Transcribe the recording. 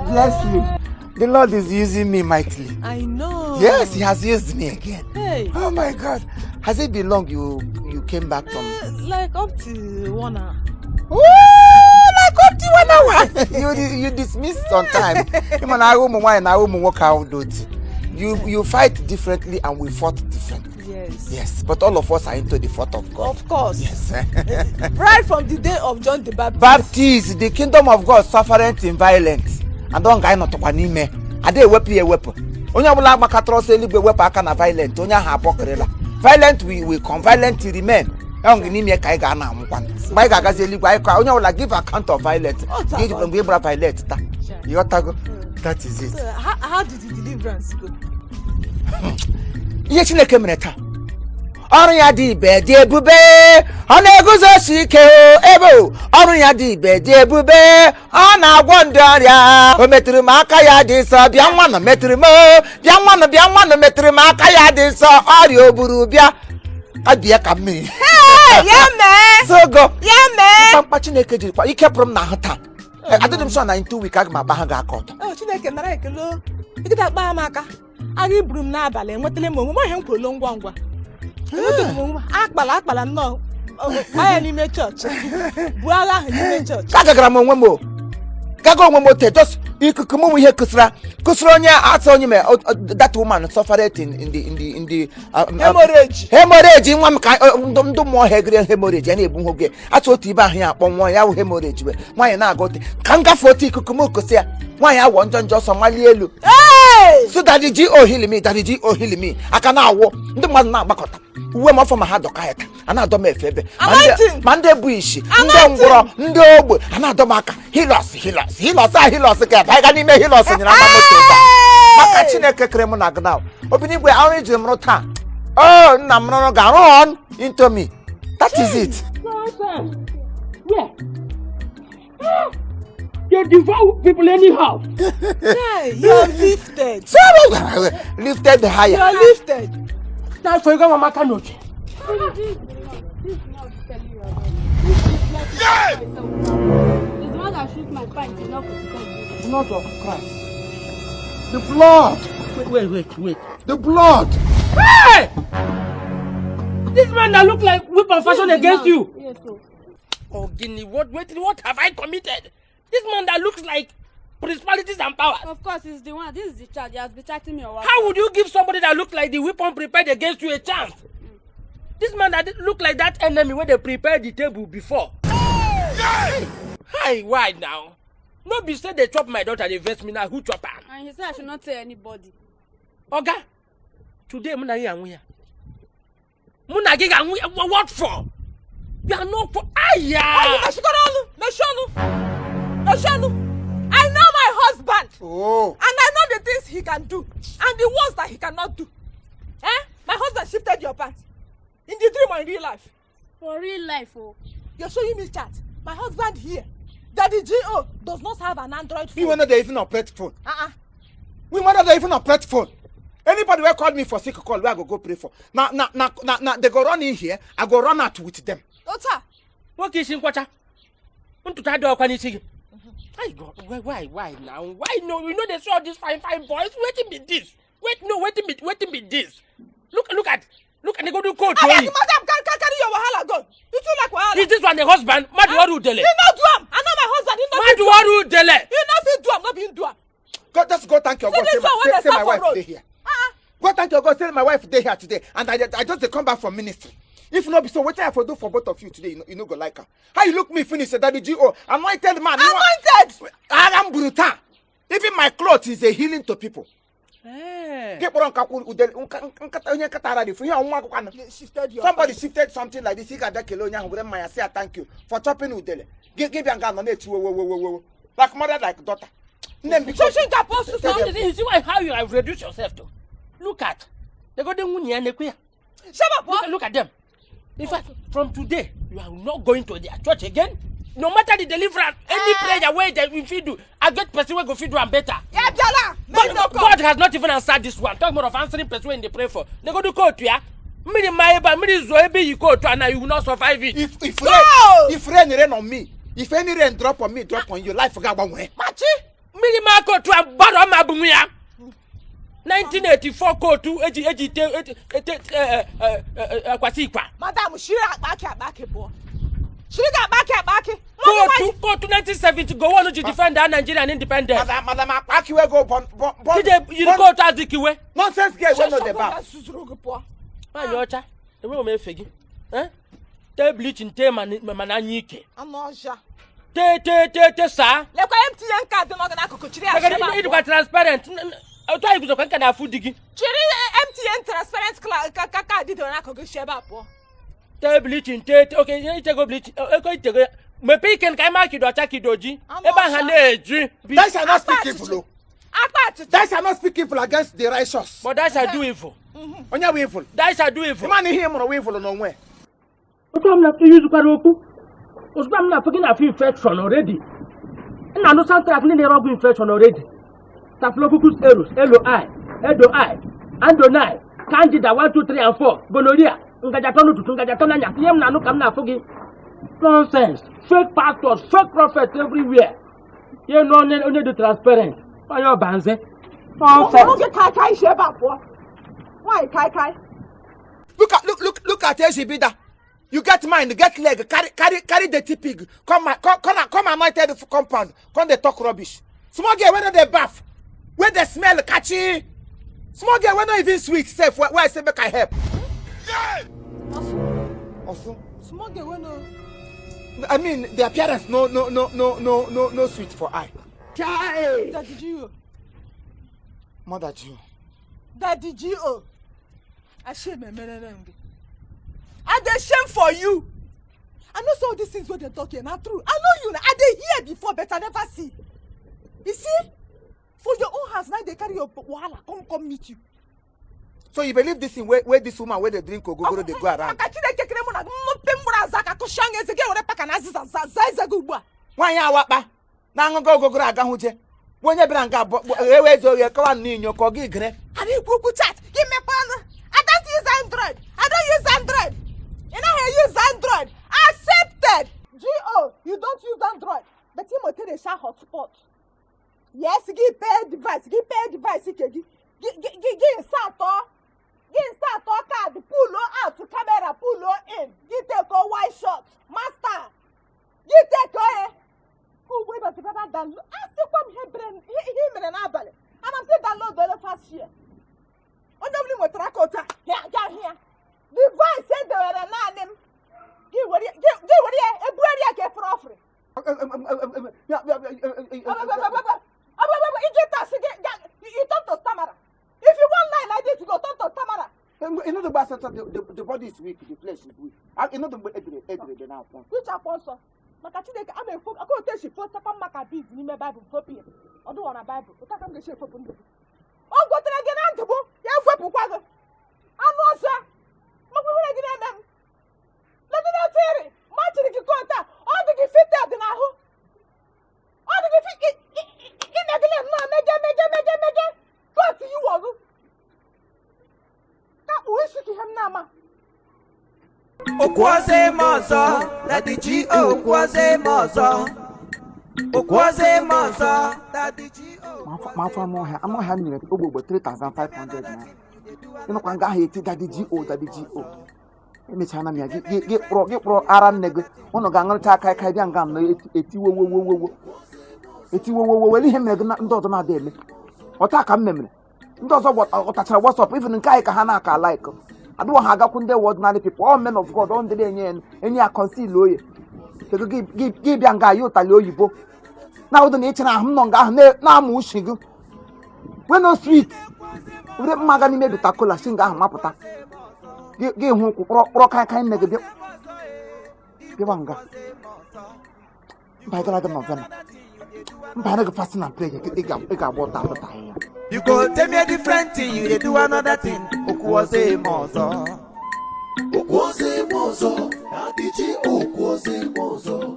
Bless you. The Lord is using me mightily. I know. Yes, He has used me again. Hey. Oh my God. Has it been long you came back from? Like up to 1 hour. Oh, like up to 1 hour. you dismissed on time. You fight differently and we fought differently. Yes. Yes, but all of us are into the thought of God. Of course. Yes. Right from the day of John the Baptist. Baptist, the kingdom of God suffereth in violence. And don't guy not to panime. I did weapon a weapon. Only I will like my cattle say live weapon I can violent. Only I have pokerella. Violent we come, violent to remain. I don't need me a kaiga now. My gagazi live I only will like give account of violence. Give them be violent. You got to go. That is it. So how did the deliverance go? Yes, you came in Orunya di be di ebube ona eguzosi ike ebo Orunya di be di ebube ona agwo ndi ọrịa o metiri m aka ya dị nsọ bịa nwa no metiri m bịa nwa no metiri m aka ya dị nsọ ọrịa oburu bịa abịa ka mmiri Yeah man so go yeah man pampa Chineke jiri kwa ike pụrụ m na ahụ taa adịdị m sọ na in 2 weeks aga m agba ha ga-aka ọtọ Chineke nara ekele ịgịda akpa m aka aga iburu m n'abalị enwetala m onwe ihe m kwuru ngwa ngwa akpala nnọọ anya n'ime chọọchị bụ agha ahụ n'ime chọọchị ka gagara m onwe m gaga onwe m just ikuku m ihe kusura onye atọ onye me that woman suffered in the hemorrhage nwa m ka ndụ mmụọ hegre hemorrhage ya na-ebu nwoge atụ otu ibe ahụ ya akpọ nwa ya wụ hemorrhage we nwaanyị na-aga ote ka m gafe otu ikuku m kosi ya nwaanyị awọ njọ ọsọ mali elu so daddy G heal me aka na-awụ ndị mmadụ na-agbakọta uwe m ọfọ ma ha dọka ya a na-adọ m efe ebe ma ndị ebu isi ndị ngwụrọ ndị ogbe a na-adọ m aka hilos ka ebe ga n'ime hilos nyere aka moto ebe maka Chineke kere m na gna obi n'igwe ahụ iji m rụ taa oh nna m rụrụ ga run into me that is it. Where? You devour people anyhow. Yeah, you're lifted. Lifted higher. You're lifted. That's for you go mama cannot. It's the one that shoots my pants is not The blood of Christ. The blood. Wait. The blood. Hey! This man that look like weapon fashion against you. Yes, sir. Oh, Guinea, what have I committed? This man that looks like principalities and powers. Of course, he's the one. This is the child. He has been chatting me a while. How would you give somebody that looks like the weapon prepared against you a chance? This man that look like that enemy when they prepared the table before. Hi, why now? No be say they chop my daughter, they vex me now. Who chop her? And he said I should not tell anybody. Oga, today Muna Yanguya. Muna Yanguya, what for? You are not for Aya. I know my husband. Oh. And I know the things he can do and the ones that he cannot do. My husband shifted your pants. In the dream or in real life? For real life, oh. You're showing me chat. My husband here, Daddy G.O. does not have an Android phone. We were not even operate phone. We were not even operate phone. Anybody will call me for sick call, where I go pray for. Now, they go run in here, I go run out with them. Ota. What is in Quacha? Want to tie the Okanichi? I God, why now? Why no? You know they saw these fine boys. Waiting be this. Waiting be this. Look at they go do code. Madam, can carry your wahala go. You too like wahala. Is this one the husband? Maduwaru dele. He not do am. I know my husband. He not Maduwaru dele. He not fit do am. Not being do am. God, just go thank your God. Say my wife today here. Go thank your God. Say my wife today here today. And I just come back from ministry. If not be so, what I have to do for both of you today, you know go like her. How you look me finish, Daddy G.O. Anointed man. Anointed. I am brutal. Even my clothes is a healing to people. Somebody shifted something like this. I say thank you for chopping udele. Give your gun on it. Like mother, like daughter. Then because you see how you have reduced yourself to. Look at they got the shut up. Look at them. In fact, from today, you are not going to their church again. No matter the deliverance, any prayer way that we feed you, I get person will go feed you and better. Yeah, God has not even answered this one. Talk more of answering person when they pray for. They go to court, yeah. You go to and you will not survive it. If rain on me, If any rain drop on me, drop on you, life forgot one way. Machi. Minima go to a bottom Mabuya. 1984 go to Kwasikwa. Madam, she got back a boy. She got back. Go to 1970 go on to defend our Nigerian independence. Madam, Aki will go You go to Azikiwe. nonsense girl, we know the bath. My yocha, the room may figure. Eh? Te bleaching te mananike. I'm not sure. Te, sir. Let me empty and cut the Morgan Akuchiri. It was transparent. I'll try to go to food digging. Chiri empty and transparent Kaka did an Akuku Sheba. Te bleaching te, okay, you take a bleach. Okay, my pecan can mark it or attack it, Doji. That shall not speak evil. That shall not speak evil against the righteous. But that shall do evil. On your evil. That shall do evil. Man, him or evil nowhere. I'm not to use Karoku. I'm not forgetting a few infection already. And I know something like a rubber infection already. Staphylococcus aureus, LOI, EDOI, Andonai, Candida 1, 2, 3, and 4, gonorrhea, Ngajatono to Ngajatona, Yam Nano Kamna Fogi. Nonsense. Fake pastors, fake prophets everywhere. You know, only the transparent. Why your banze? Why, Kai? Look at Ejibida. You get mind, get leg, carry the pig. Come anointed the compound. Come they talk rubbish. Small girl when they bath, where they smell catchy. Small girl when not even sweet. Safe. Why I say make I help? Also. Small girl when no. I mean the appearance no sweet for eye. Daddy Gio. Mother Gio. Daddy Gio. I shame me. I dey shame for you. I know some of these things what they're talking are true. I know you. I dey hear before, but I never see. You see, for your own house now they carry your wahala come meet you. So you believe this in where this woman where they drink or go they go around? Why ya wapa? Na go aga huje. When you bring up ewezo ye kawan ni nyoko gi gre. I need Google chat. Give me phone. I don't use Android. I don't use Android. You know how you use Android. Accepted. G.O. You don't use Android. But you must take a share hotspot. Yes, give pay device. Give Sato. Give Sato card. Pull out to camera. Pull in. Give take a white shot. Master. Give take a. Who wait but better than I still come here brain him and abale. And I'm still download the first year. On the mo trakota. Here. Device said they were a name. Give what a buria ke for offering. You talk to Tamara. If you want lie like this, you go talk to Tamara. You know the bastard the body is weak, the flesh is weak. You know the edre now. Which apostle? Makachide I'm a folk. I go tell she first come Maccabees in my Bible for people. I don't want a Bible. But I come to share for people. Oh, go to again Antibo. You have for Quago. I'm not sure. But we will again them. Let me not tell you. Much of the quota. All the fit out in our home. All the fit in the glen. No, mega. Go to you, Wago. That wish to him, Nama. Okwaze maza, Daddy G.O. Okwaze maza. Okwaze maza, Daddy G.O. My farm I'm not having it over 3,500 now. You know, can get Daddy G.O. Any China me get pro aran neg. One of Gangan Taka Kaidan eti him ndo ma de me. Ota ka mmemme. Ndo so what WhatsApp even kai ka hana ka like. I don't have a ordinary people, all men of God, on the day any are conceal lawyer. So give young guy you tell you. Now the nature of Mnonga, now mushing. We're no street. We don't magani maybe tacola singa mapota. Give home rock kind negative. Givanga. By the other November. By the fasting and play, it got water. You go tell me a different thing, you do another thing. Okwaze mozo. Okwaze mozo. Daddy G. Okwaze mozo.